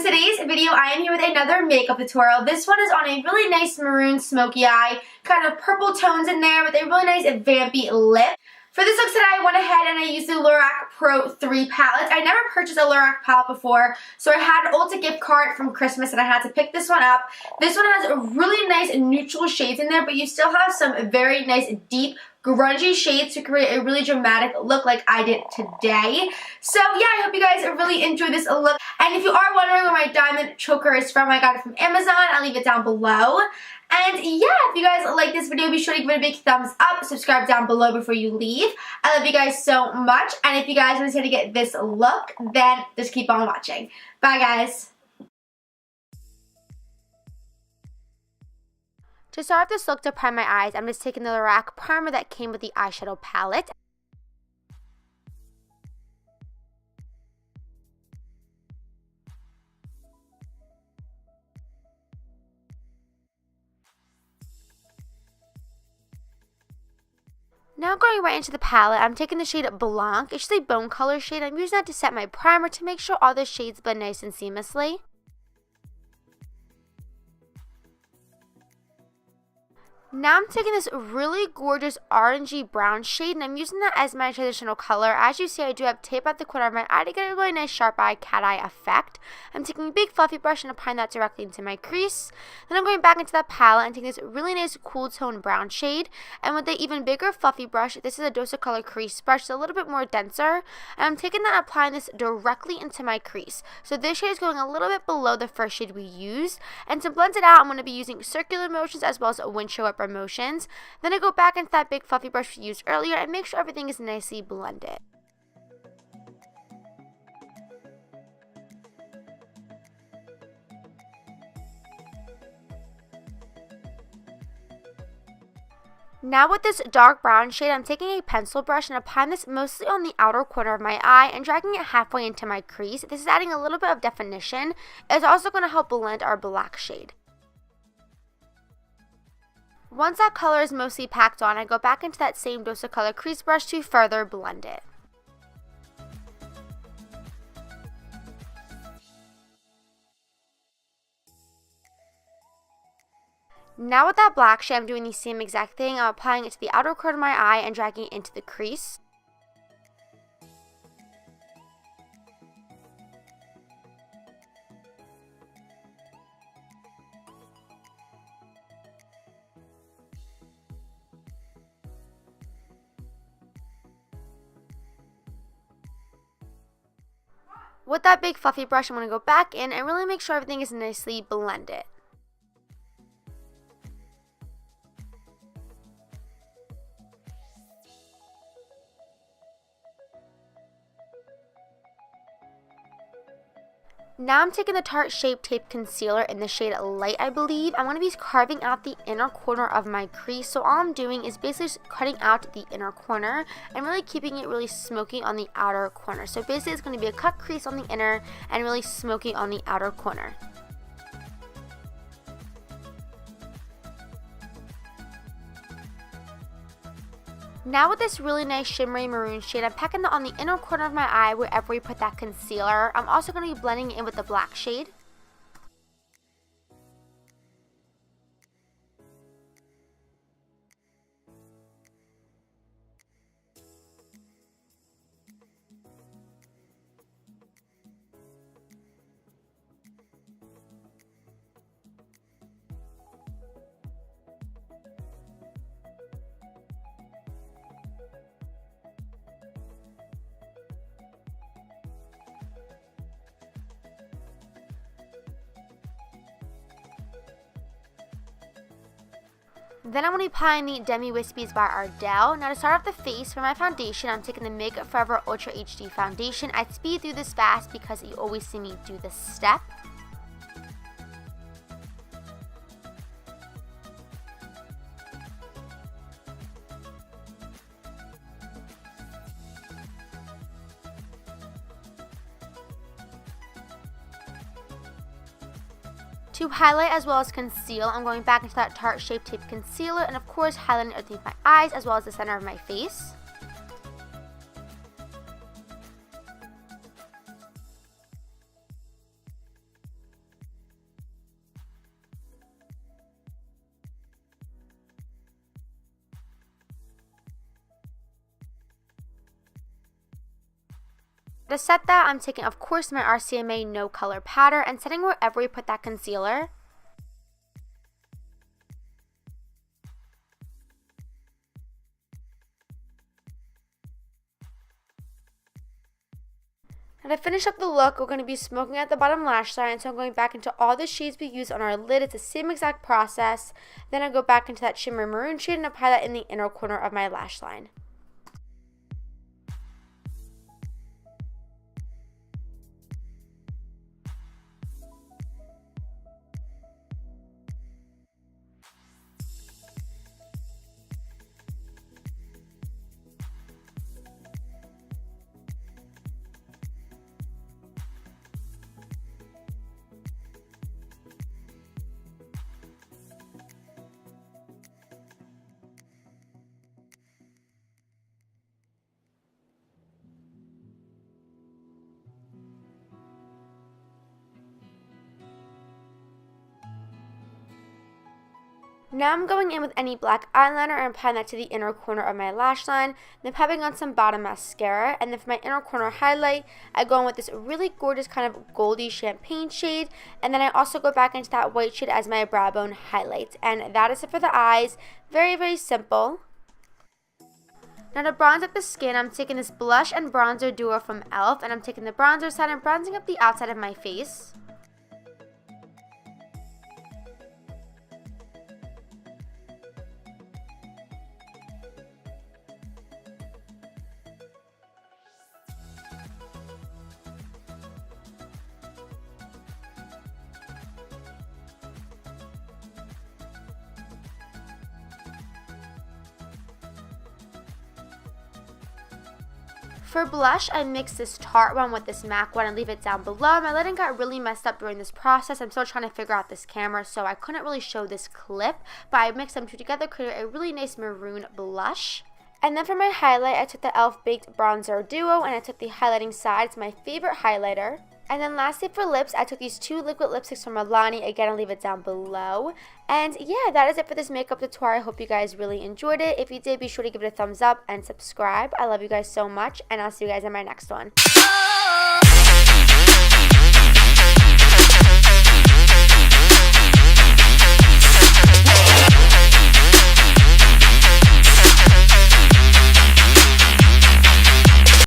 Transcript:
today's video, I am here with another makeup tutorial. This one is on a really nice maroon smoky eye, kind of purple tones in there with a really nice vampy lip. For this look today, I went ahead and I used the Lorac Pro 3 palette. I never purchased a Lorac palette before, so I had an Ulta gift card from Christmas and I had to pick this one up. This one has really nice neutral shades in there, but you still have some very nice deep grungy shades to create a really dramatic look like I did today. So yeah, I hope you guys really enjoy this look. And if you are wondering where my diamond choker is from, I got it from Amazon. I'll leave it down below. And yeah, if you guys like this video, be sure to give it a big thumbs up. Subscribe down below before you leave. I love you guys so much. And if you guys want to get this look, then just keep on watching. Bye guys. To start off this look to prime my eyes, I'm just taking the Lorac primer that came with the eyeshadow palette. Now going right into the palette, I'm taking the shade Blanc. It's just a bone color shade. I'm using that to set my primer to make sure all the shades blend nice and seamlessly. Now I'm taking this really gorgeous orangey brown shade and I'm using that as my transitional color. As you see, I do have tape at the corner of my eye to get a really nice sharp eye, cat eye effect. I'm taking a big fluffy brush and applying that directly into my crease. Then I'm going back into that palette and taking this really nice cool tone brown shade. And with the even bigger fluffy brush, this is a Dose of Color crease brush. It's a little bit more denser. And I'm taking that and applying this directly into my crease. So this shade is going a little bit below the first shade we used. And to blend it out, I'm going to be using circular motions as well as windshield wiper motions. Then I go back into that big fluffy brush we used earlier and make sure everything is nicely blended. Now with this dark brown shade, I'm taking a pencil brush and applying this mostly on the outer corner of my eye and dragging it halfway into my crease. This is adding a little bit of definition. It's also going to help blend our black shade. Once that color is mostly packed on, I go back into that same Dose of Color crease brush to further blend it. Now with that black shade, I'm doing the same exact thing. I'm applying it to the outer corner of my eye and dragging it into the crease. With that big fluffy brush, I'm going to go back in and really make sure everything is nicely blended. Now I'm taking the Tarte Shape Tape Concealer in the shade Light, I believe. I'm going to be carving out the inner corner of my crease. So all I'm doing is basically just cutting out the inner corner and really keeping it really smoky on the outer corner. So basically it's going to be a cut crease on the inner and really smoky on the outer corner. Now with this really nice shimmery maroon shade, I'm packing that on the inner corner of my eye wherever we put that concealer. I'm also going to be blending it in with the black shade. Then I'm going to be applying the Demi Wispies by Ardell. Now to start off the face, for my foundation, I'm taking the Makeupforever Ultra HD Foundation. I speed through this fast because you always see me do this step. To highlight as well as conceal, I'm going back into that Tarte Shape Tape Concealer and of course highlighting underneath my eyes as well as the center of my face. To set that, I'm taking, of course, my Rcma No Color Powder and setting wherever we put that concealer. Now to finish up the look, we're going to be smoking at the bottom lash line, so I'm going back into all the shades we used on our lid. It's the same exact process. Then I go back into that shimmer maroon shade and apply that in the inner corner of my lash line. Now I'm going in with any black eyeliner and applying that to the inner corner of my lash line. Then popping on some bottom mascara, and then for my inner corner highlight, I go in with this really gorgeous kind of goldy champagne shade, and then I also go back into that white shade as my brow bone highlight. And that is it for the eyes. Very, very simple. Now to bronze up the skin, I'm taking this blush and bronzer duo from e.l.f. and I'm taking the bronzer side and bronzing up the outside of my face. For blush, I mixed this Tarte one with this MAC one and leave it down below. My lighting got really messed up during this process. I'm still trying to figure out this camera, so I couldn't really show this clip, but I mixed them two together, created a really nice maroon blush. And then for my highlight, I took the e.l.f. Baked Bronzer Duo, and I took the highlighting side. It's my favorite highlighter. And then lastly for lips, I took these two liquid lipsticks from Milani. Again, I'll leave it down below. And yeah, that is it for this makeup tutorial. I hope you guys really enjoyed it. If you did, be sure to give it a thumbs up and subscribe. I love you guys so much, and I'll see you guys in my next one.